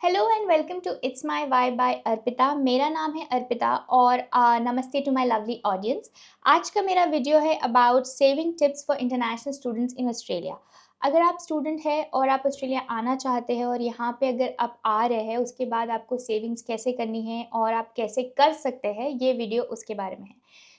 Hello and welcome to it's my Y by Arpita. मेरा नाम है अर्पिता और नमस्ते टू माय लवली ऑडियंस। आज का मेरा वीडियो है about saving tips for international students in Australia. अगर आप स्टूडेंट हैं और आप ऑस्ट्रेलिया आना चाहते हैं और यहाँ पे अगर आप आ रहे हैं उसके बाद आपको सेविंग्स कैसे करनी है और आप कैसे कर सकते हैं, ये वीडियो उसके बारे में है।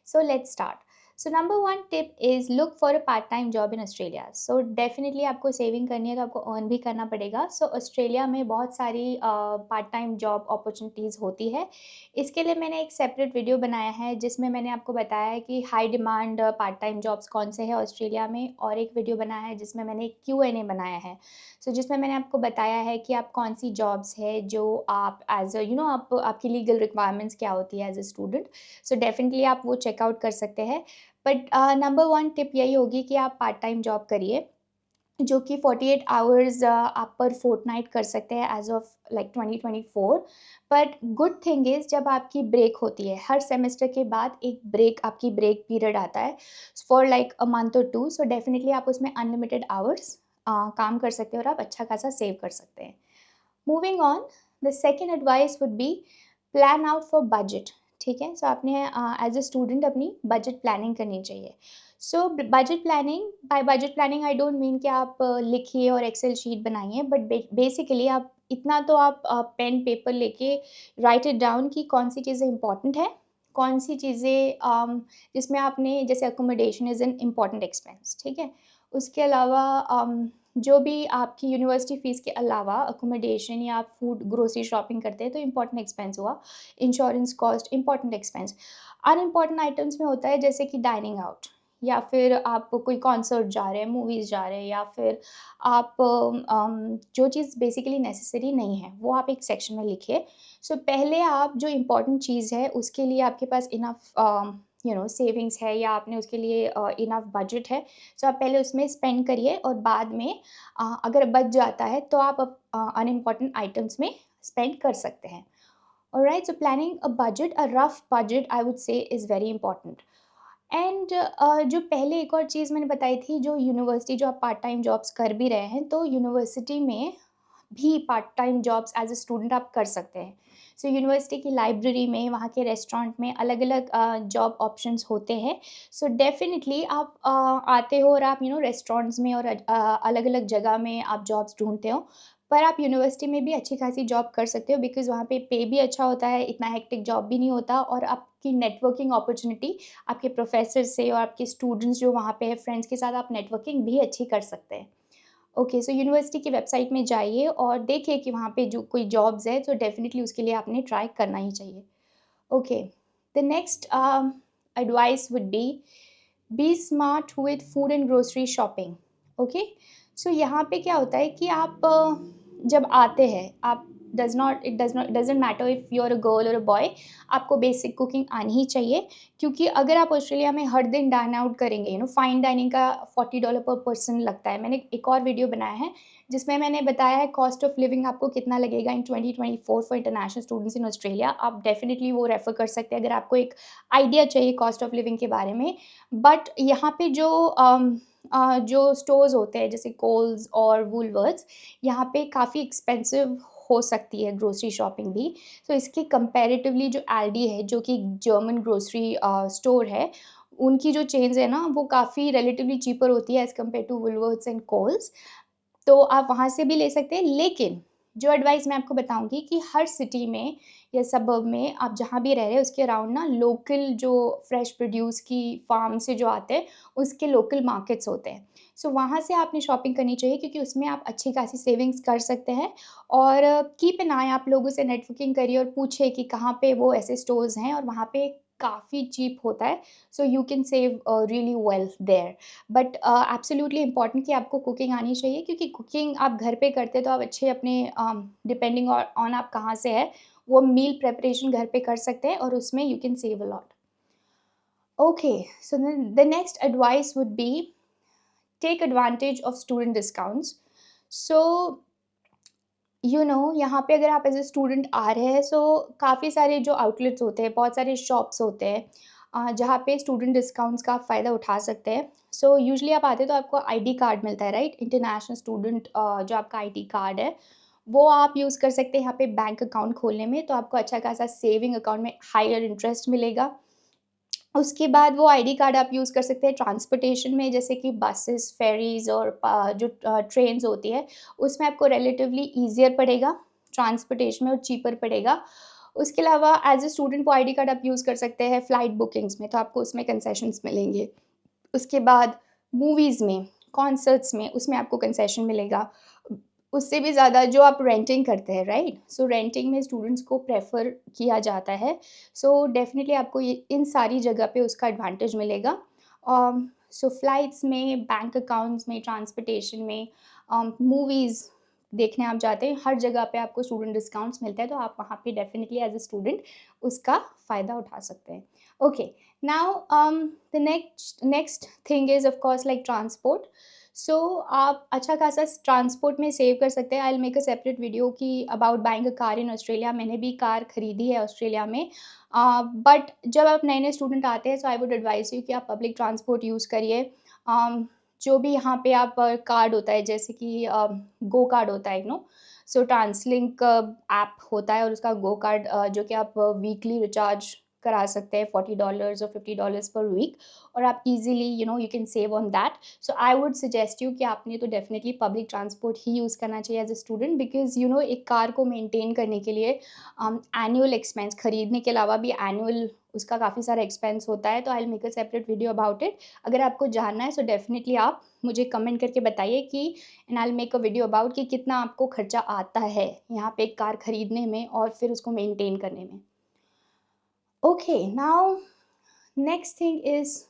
So let's start. So number one tip is look for a part time job in Australia. So definitely आपको सेविंग करनी है तो आपको अर्न भी करना पड़ेगा। सो ऑस्ट्रेलिया में बहुत सारी पार्ट टाइम जॉब अपॉर्चुनिटीज़ होती है। इसके लिए मैंने एक सेपरेट वीडियो बनाया है जिसमें मैंने आपको बताया है कि high demand part time jobs कौन से हैं ऑस्ट्रेलिया में, और एक वीडियो बनाया है जिसमें मैंने एक Q&A बनाया है। सो जिसमें मैंने आपको बताया है कि आप कौन सी जॉब्स है जो आप एज अ आप आपकी लीगल रिक्वायरमेंट्स क्या होती है as a student. So definitely आप वो चेकआउट कर सकते हैं। बट नंबर वन टिप यही होगी कि आप पार्ट टाइम जॉब करिए जो कि 48 आवर्स आप पर फोर्टनाइट कर सकते हैं age of like 2024। But good thing is जब आपकी ब्रेक होती है, हर सेमेस्टर के बाद एक ब्रेक पीरियड आता है फॉर लाइक अ मंथ और टू। सो डेफिनेटली आप उसमें अनलिमिटेड आवर्स काम कर सकते हैं और आप अच्छा खासा सेव कर सकते हैं। Moving on, the second advice would be plan out for budget. ठीक है, सो आपने एज अ स्टूडेंट अपनी बजट प्लानिंग करनी चाहिए। So budget planning, by budget planning I don't mean कि आप लिखिए और एक्सेल शीट बनाइए, बट बेसिकली आप इतना तो आप पेन पेपर लेके राइट इट डाउन कि कौन सी चीज़ें इंपॉर्टेंट है, कौन सी चीज़ें जिसमें आपने, जैसे accommodation is an important expense. ठीक है, उसके अलावा जो भी आपकी यूनिवर्सिटी फ़ीस के अलावा अकोमोडेशन या आप फूड ग्रोसरी शॉपिंग करते हैं तो इम्पॉर्टेंट एक्सपेंस हुआ। Insurance cost important expense. Unimportant items में होता है जैसे कि डाइनिंग आउट, या फिर आप कोई कॉन्सर्ट जा रहे हैं, मूवीज़ जा रहे हैं, या फिर आप जो चीज़ बेसिकली नेसेसरी नहीं है वो आप एक सेक्शन में लिखिए। सो पहले आप जो इम्पॉर्टेंट चीज़ है उसके लिए आपके पास इनफ सेविंग्स है या आपने उसके लिए इनफ बजट है। सो आप पहले उसमें स्पेंड करिए और बाद में अगर बच जाता है तो आप अनइम्पॉर्टेंट आइटम्स में स्पेंड कर सकते हैं। Alright, so planning a budget, a rough budget I would say is very important. And जो पहले एक और चीज़ मैंने बताई थी, जो यूनिवर्सिटी, जो आप पार्ट टाइम जॉब्स कर भी रहे हैं तो यूनिवर्सिटी में भी part time jobs as a student आप कर सकते हैं। सो यूनिवर्सिटी की लाइब्रेरी में, वहाँ के रेस्टोरेंट में अलग अलग जॉब ऑप्शंस होते हैं। सो डेफिनेटली आप आते हो और आप रेस्टोरेंट्स में और अलग अलग जगह में आप जॉब्स ढूंढते हो, पर आप यूनिवर्सिटी में भी अच्छी खासी जॉब कर सकते हो बिकॉज़ वहाँ पे भी अच्छा होता है, इतना हेक्टिक जॉब भी नहीं होता, और आपकी नेटवर्किंग अपॉर्चुनिटी आपके प्रोफेसर से और आपके स्टूडेंट्स जो वहाँ पे हैं, फ्रेंड्स के साथ आप नेटवर्किंग भी अच्छी कर सकते हैं। ओके, सो यूनिवर्सिटी की वेबसाइट में जाइए और देखिए कि वहाँ पे जो कोई जॉब्स है तो डेफ़िनिटली उसके लिए आपने ट्राई करना ही चाहिए। Okay, the next advice would be smart with food and grocery shopping. Okay, so यहाँ पे क्या होता है कि आप जब आते हैं, आप doesn't matter if you are a girl और अ बॉय, आपको बेसिक कुकिंग आनी ही चाहिए। क्योंकि अगर आप ऑस्ट्रेलिया में हर दिन डाइन आउट करेंगे, फाइन डाइनिंग का $40 पर पर्सन लगता है। मैंने एक और वीडियो बनाया है जिसमें मैंने बताया है कॉस्ट ऑफ लिविंग आपको कितना लगेगा इन 2024 for international students in Australia. आप डेफिनिटली वो रेफ़र कर सकते हैं अगर आपको एक आइडिया चाहिए कॉस्ट ऑफ लिविंग के बारे में। बट यहाँ पे जो स्टोर्स होते हैं जैसे कोल्स और वूलवर्थ्स, यहाँ पे काफ़ी एक्सपेंसिव हो सकती है ग्रोसरी शॉपिंग भी। तो इसके कंपैरेटिवली जो एलडी है, जो कि जर्मन ग्रोसरी स्टोर है, उनकी जो चेन्स है ना वो काफ़ी रिलेटिवली चीपर होती है as compare to Woolworths and Coles. तो आप वहाँ से भी ले सकते हैं, लेकिन जो एडवाइस मैं आपको बताऊँगी कि हर सिटी में या सबर्ब में आप जहाँ भी रह रहे हैं उसके अराउंड ना लोकल जो फ्रेश प्रोड्यूस की फार्म से जो आते हैं, उसके लोकल मार्केट्स होते हैं। सो वहाँ से आपने शॉपिंग करनी चाहिए क्योंकि उसमें आप अच्छी खासी सेविंग्स कर सकते हैं। और कीप एन आई, आप लोगों से नेटवर्किंग करिए और पूछिए कि कहाँ पे वो ऐसे स्टोर्स हैं और वहाँ पे काफ़ी चीप होता है। So you can save really well there. But absolutely important कि आपको कुकिंग आनी चाहिए क्योंकि कुकिंग आप घर पे करते हैं तो आप अच्छे अपने डिपेंडिंग ऑन आप कहाँ से है, वो मील प्रिपरेशन घर पे कर सकते हैं और उसमें you can save a lot. Okay, so the next advice would be take advantage of student discounts. So यहाँ पे अगर आप एज़ अ स्टूडेंट आ रहे हैं, सो काफ़ी सारे जो आउटलेट्स होते हैं, बहुत सारे शॉप्स होते हैं जहाँ पे स्टूडेंट डिस्काउंट्स का आप फ़ायदा उठा सकते हैं। सो यूजुअली आप आते हैं तो आपको आईडी कार्ड मिलता है, राइट? इंटरनेशनल स्टूडेंट जो आपका आईडी कार्ड है, वो आप यूज़ कर सकते हैं यहाँ पे बैंक अकाउंट खोलने में, तो आपको अच्छा खासा सेविंग अकाउंट में हायर इंटरेस्ट मिलेगा। उसके बाद वो आईडी कार्ड आप यूज़ कर सकते हैं ट्रांसपोर्टेशन में, जैसे कि बसेस, फेरीज़ और जो ट्रेन्स होती है, उसमें आपको रिलेटिवली ईज़ियर पड़ेगा ट्रांसपोर्टेशन में और चीपर पड़ेगा। उसके अलावा एज़ अ स्टूडेंट वो आईडी कार्ड आप यूज़ कर सकते हैं फ्लाइट बुकिंग्स में, तो आपको उसमें कंसेशंस मिलेंगे। उसके बाद मूवीज़ में, कॉन्सर्ट्स में, उसमें आपको कंसेशन मिलेगा। उससे भी ज़्यादा जो आप रेंटिंग करते हैं, राइट? सो रेंटिंग में स्टूडेंट्स को प्रेफ़र किया जाता है। सो डेफ़िनिटली आपको ये इन सारी जगह पे उसका एडवांटेज मिलेगा। सो फ्लाइट्स में, बैंक अकाउंट्स में, ट्रांसपोर्टेशन में, मूवीज़ देखने आप जाते हैं, हर जगह पे आपको स्टूडेंट डिस्काउंट्स मिलते हैं, तो आप वहाँ पे डेफ़िनिटली एज़ अ स्टूडेंट उसका फ़ायदा उठा सकते हैं। Okay, now the next thing is of course like transport. So आप अच्छा खासा ट्रांसपोर्ट में सेव कर सकते हैं। I will make a separate video कि about buying a car in Australia. मैंने भी कार खरीदी है ऑस्ट्रेलिया में। बट जब आप नए-नए स्टूडेंट आते हैं, सो आई वुड एडवाइस यू कि आप पब्लिक ट्रांसपोर्ट यूज़ करिए। जो भी यहाँ पे आप कार्ड होता है, जैसे कि गो कार्ड होता है, सो ट्रांसलिंक ऐप होता है और उसका गो कार्ड जो कि आप वीकली रिचार्ज करा सकते हैं $40 और $50 पर वीक, और आप easily you can save on that. So I would suggest you कि आपने तो डेफिनेटली पब्लिक ट्रांसपोर्ट ही यूज़ करना चाहिए एज अ स्टूडेंट, बिकॉज एक कार को मेंटेन करने के लिए एनुअल एक्सपेंस खरीदने के अलावा भी एनुअल उसका काफ़ी सारा एक्सपेंस होता है। तो आई will make a separate video about it. अगर आपको जानना है, सो डेफिनेटली आप मुझे कमेंट करके बताइए कि and I will make a video about कि कितना आपको खर्चा आता है यहाँ पे एक कार खरीदने में और फिर उसको मेंटेन करने में। Okay, now next thing is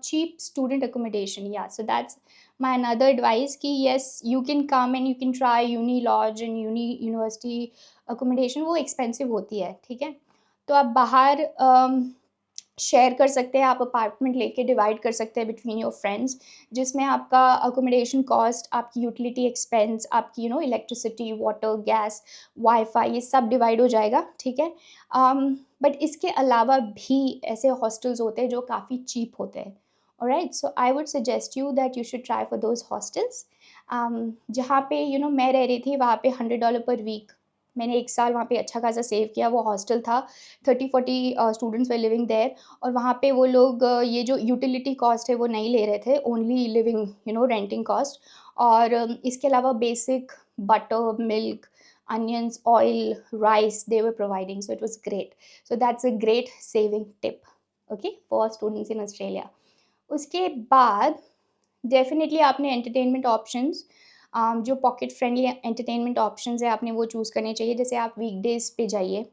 cheap student accommodation. Yeah, so that's my another advice कि yes, you can come and you can try uni lodge and university accommodation। वो expensive होती है, ठीक है? तो आप बाहर शेयर कर सकते हैं, आप अपार्टमेंट लेके डिवाइड कर सकते हैं बिटवीन योर फ्रेंड्स, जिसमें आपका अकोमोडेशन कॉस्ट, आपकी यूटिलिटी एक्सपेंस, आपकी इलेक्ट्रिसिटी, वाटर, गैस, वाईफाई, ये सब डिवाइड हो जाएगा, ठीक है? बट इसके अलावा भी ऐसे हॉस्टल्स होते हैं जो काफ़ी चीप होते हैं। Alright, so I would suggest you that you should try for those hostels. जहाँ पे मैं रह रही थी, वहाँ पे $100 पर वीक, मैंने 1 साल वहाँ पे अच्छा खासा सेव किया। वो हॉस्टल था, 30-40 स्टूडेंट्स वर लिविंग देयर, और वहाँ पे वो लोग ये जो यूटिलिटी कॉस्ट है वो नहीं ले रहे थे, ओनली लिविंग रेंटिंग कॉस्ट। और इसके अलावा basic butter, milk, onions, oil, rice they were providing. So it was great. So that's a great saving tip, okay, for students in Australia. उसके बाद डेफ़िनेटली आपने एंटरटेनमेंट ऑप्शंस, जो pocket friendly entertainment options है, आपने वो choose करने चाहिए। जैसे आप वीकडेज़ पे जाइए,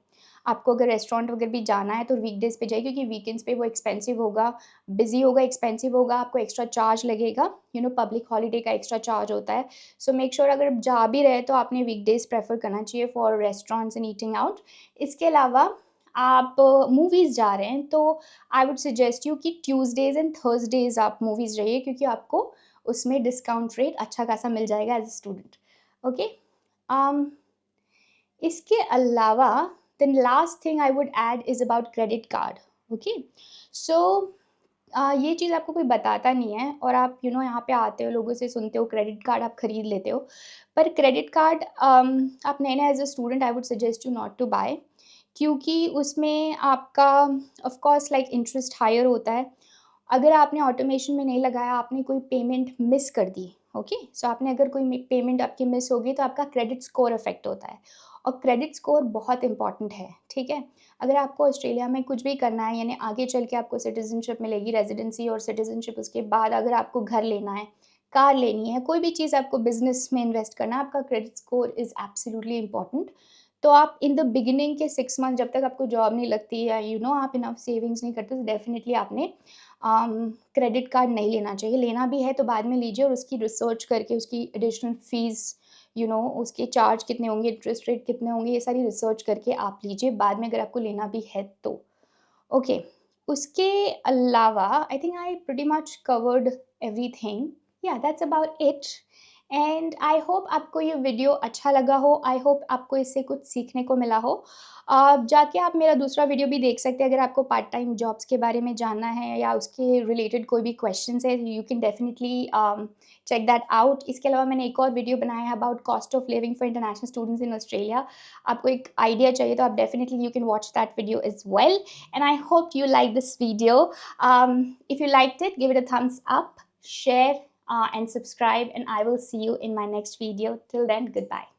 आपको अगर रेस्टोरेंट वगैरह भी जाना है तो वीकडेज़ पे जाइए, क्योंकि वीकेंड्स पे वो एक्सपेंसिव होगा, बिज़ी होगा, एक्सपेंसिव होगा, आपको एक्स्ट्रा चार्ज लगेगा, पब्लिक हॉलिडे का एक्स्ट्रा चार्ज होता है। सो मेक श्योर अगर आप जा भी रहे तो आपने वीकडेज़ प्रेफ़र करना चाहिए for restaurants and eating out. इसके अलावा आप मूवीज़ जा रहे हैं तो आई वुड सजेस्ट यू कि ट्यूसडेज़ एंड थर्सडेज़ आप मूवीज़ जाइए, क्योंकि आपको उसमें डिस्काउंट रेट अच्छा खासा मिल जाएगा as a student. Okay, um, इसके अलावा the last thing I would add is about credit card. Okay, so ये चीज़ आपको कोई बताता नहीं है और आप यहाँ पे आते हो, लोगों से सुनते हो, क्रेडिट कार्ड आप खरीद लेते हो। पर क्रेडिट कार्ड आप नए-नए as a student I would suggest you not to buy, क्योंकि उसमें आपका of course like interest higher होता है। अगर आपने ऑटोमेशन में नहीं लगाया, आपने कोई पेमेंट मिस कर दी, ओके? सो आपने अगर कोई पेमेंट आपकी मिस हो गई तो आपका क्रेडिट स्कोर अफ़ेक्ट होता है, और क्रेडिट स्कोर बहुत इंपॉर्टेंट है, ठीक है? अगर आपको ऑस्ट्रेलिया में कुछ भी करना है, यानी आगे चल के आपको सिटीज़नशिप मिलेगी, रेज़िडेंसी और सिटीज़नशिप, उसके बाद अगर आपको घर लेना है, कार लेनी है, कोई भी चीज़ आपको बिज़नेस में इन्वेस्ट करना है, आपका credit score is absolutely important. तो आप इन द बिगिनिंग के 6 मंथ, जब तक आपको जॉब नहीं लगती या आप इनफ सेविंग्स नहीं करते, तो डेफ़िनिटली आपने क्रेडिट कार्ड नहीं लेना चाहिए। लेना भी है तो बाद में लीजिए, और उसकी रिसर्च करके उसकी एडिशनल फ़ीस, उसके चार्ज कितने होंगे, इंटरेस्ट रेट कितने होंगे, ये सारी रिसर्च करके आप लीजिए बाद में, अगर आपको लेना भी है तो। ओके, उसके अलावा I think I pretty much covered everything. या that's about it. And I hope आपको ये वीडियो अच्छा लगा हो, आई होप आपको इससे कुछ सीखने को मिला हो। जाके आप मेरा दूसरा वीडियो भी देख सकते हैं अगर आपको पार्ट टाइम जॉब्स के बारे में जानना है या उसके रिलेटेड कोई भी क्वेश्चंस है, you can definitely check that out. इसके अलावा मैंने एक और वीडियो बनाया है about cost of living for international students in Australia. आपको एक आइडिया चाहिए तो आप definitely you can watch that video as well, and I hope you like this video. If you liked it, give it a thumbs up, share, and subscribe, and I will see you in my next video. Till then, goodbye.